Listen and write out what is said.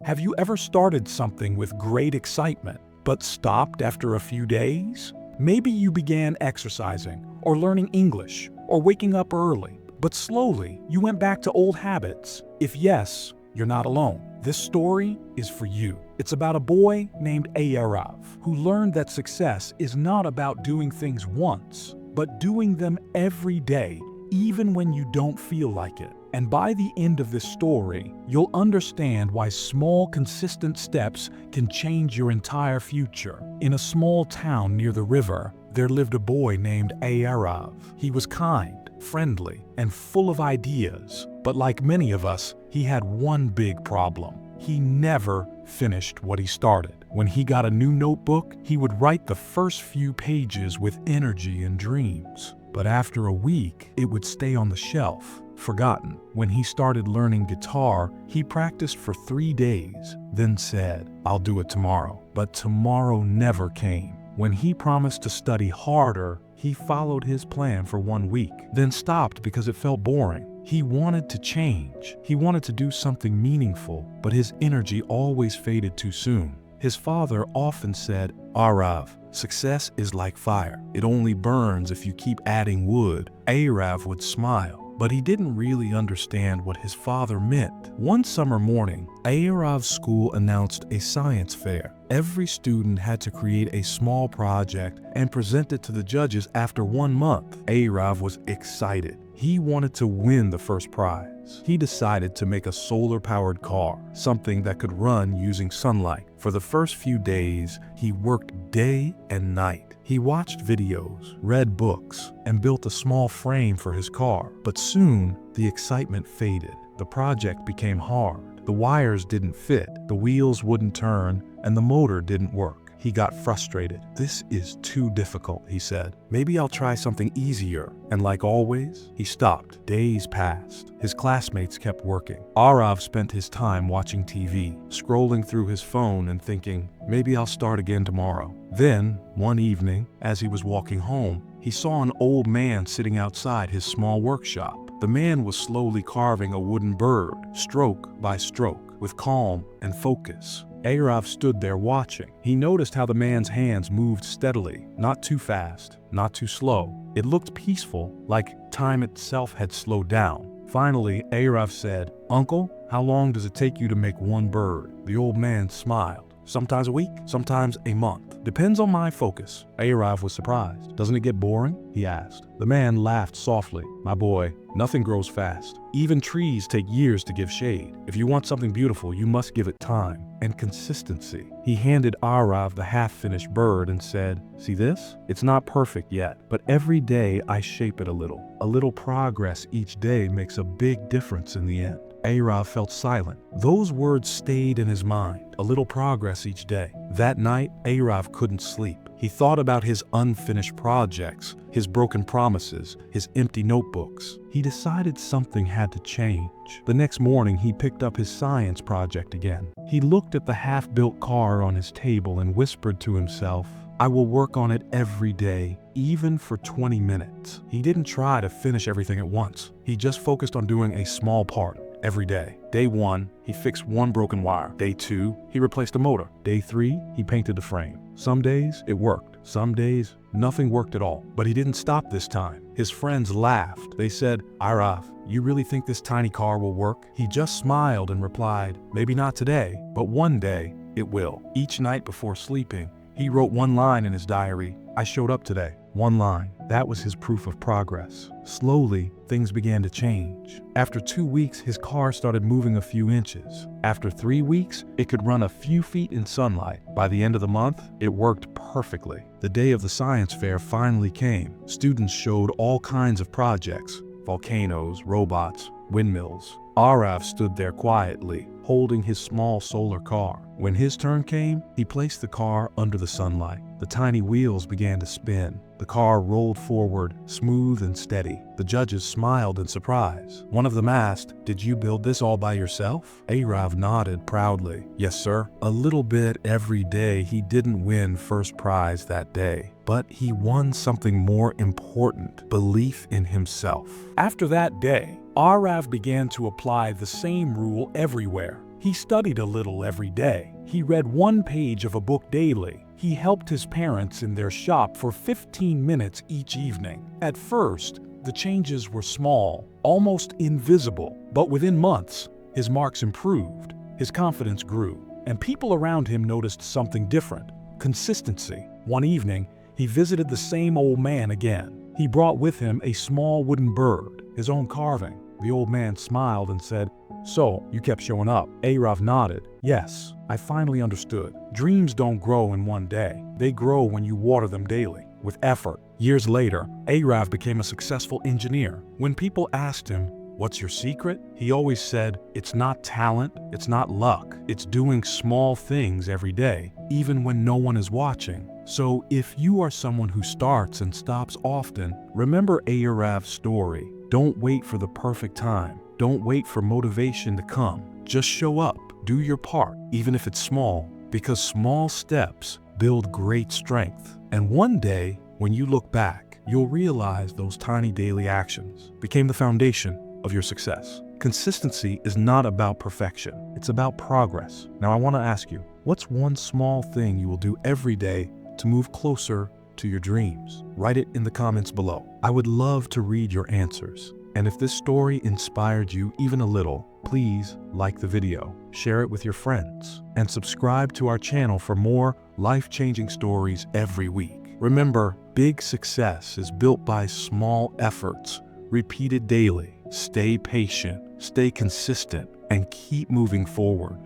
Have you ever started something with great excitement, but stopped after a few days? Maybe you began exercising, or learning English, or waking up early, but slowly you went back to old habits. If yes, you're not alone. This story is for you. It's about a boy named Aarav who learned that success is not about doing things once, but doing them every day, even when you don't feel like it. And by the end of this story, you'll understand why small, consistent steps can change your entire future. In a small town near the river, there lived a boy named Aarav. He was kind, friendly, and full of ideas. But like many of us, he had one big problem. He never finished what he started. When he got a new notebook, he would write the first few pages with energy and dreams. But after a week, it would stay on the shelf, forgotten. When he started learning guitar, he practiced for 3 days, then said, "I'll do it tomorrow." But tomorrow never came. When he promised to study harder, he followed his plan for 1 week, then stopped because it felt boring. He wanted to change. He wanted to do something meaningful, but his energy always faded too soon. His father often said, "Aarav, success is like fire. It only burns if you keep adding wood." Aarav would smile, but he didn't really understand what his father meant. One summer morning, Aarav's school announced a science fair. Every student had to create a small project and present it to the judges after 1 month. Aarav was excited. He wanted to win the first prize. He decided to make a solar-powered car, something that could run using sunlight. For the first few days, he worked day and night. He watched videos, read books, and built a small frame for his car. But soon, the excitement faded. The project became hard. The wires didn't fit, the wheels wouldn't turn, and the motor didn't work. He got frustrated. "This is too difficult," he said. "Maybe I'll try something easier." And like always, he stopped. Days passed. His classmates kept working. Aarav spent his time watching TV, scrolling through his phone and thinking, "Maybe I'll start again tomorrow." Then, one evening, as he was walking home, he saw an old man sitting outside his small workshop. The man was slowly carving a wooden bird, stroke by stroke, with calm and focus. Aarav stood there watching. He noticed how the man's hands moved steadily, not too fast, not too slow. It looked peaceful, like time itself had slowed down. Finally, Aarav said, "Uncle, how long does it take you to make one bird?" The old man smiled. "Sometimes a week, sometimes a month. Depends on my focus." Aarav was surprised. "Doesn't it get boring?" he asked. The man laughed softly. "My boy, nothing grows fast. Even trees take years to give shade. If you want something beautiful, you must give it time and consistency." He handed Aarav the half-finished bird and said, "See this? It's not perfect yet, but every day I shape it a little. A little progress each day makes a big difference in the end." Aarav felt silent. Those words stayed in his mind. A little progress each day. That night, Aarav couldn't sleep. He thought about his unfinished projects, his broken promises, his empty notebooks. He decided something had to change. The next morning, he picked up his science project again. He looked at the half-built car on his table and whispered to himself, "I will work on it every day, even for 20 minutes. He didn't try to finish everything at once. He just focused on doing a small part. Every day. Day 1, he fixed one broken wire. Day 2, he replaced the motor. Day 3, he painted the frame. Some days, it worked. Some days, nothing worked at all. But he didn't stop this time. His friends laughed. They said, "Aarav, you really think this tiny car will work?" He just smiled and replied, "Maybe not today, but one day it will." Each night before sleeping, he wrote one line in his diary, "I showed up today." One line. That was his proof of progress. Slowly, things began to change. After 2 weeks, his car started moving a few inches. After 3 weeks, it could run a few feet in sunlight. By the end of the month, it worked perfectly. The day of the science fair finally came. Students showed all kinds of projects: volcanoes, robots, windmills. Aarav stood there quietly, holding his small solar car. When his turn came, he placed the car under the sunlight. The tiny wheels began to spin. The car rolled forward, smooth and steady. The judges smiled in surprise. One of them asked, "Did you build this all by yourself?" Aarav nodded proudly. "Yes, sir. A little bit every day." He didn't win first prize that day, but he won something more important: belief in himself. After that day, Aarav began to apply the same rule everywhere. He studied a little every day. He read one page of a book daily. He helped his parents in their shop for 15 minutes each evening. At first, the changes were small, almost invisible, but within months, his marks improved, his confidence grew, and people around him noticed something different: consistency. One evening, he visited the same old man again. He brought with him a small wooden bird, his own carving. The old man smiled and said, "So, you kept showing up." Aarav nodded. "Yes, I finally understood. Dreams don't grow in one day. They grow when you water them daily, with effort." Years later, Aarav became a successful engineer. When people asked him, "What's your secret?" he always said, "It's not talent, it's not luck. It's doing small things every day, even when no one is watching." So if you are someone who starts and stops often, remember Aarav's story. Don't wait for the perfect time. Don't wait for motivation to come. Just show up. Do your part, even if it's small, because small steps build great strength. And one day, when you look back, you'll realize those tiny daily actions became the foundation of your success. Consistency is not about perfection. It's about progress. Now I want to ask you, what's one small thing you will do every day to move closer to your dreams? Write it in the comments below. I would love to read your answers. And if this story inspired you even a little, please like the video, share it with your friends, and subscribe to our channel for more life-changing stories every week. Remember, big success is built by small efforts, repeated daily. Stay patient, stay consistent, and keep moving forward.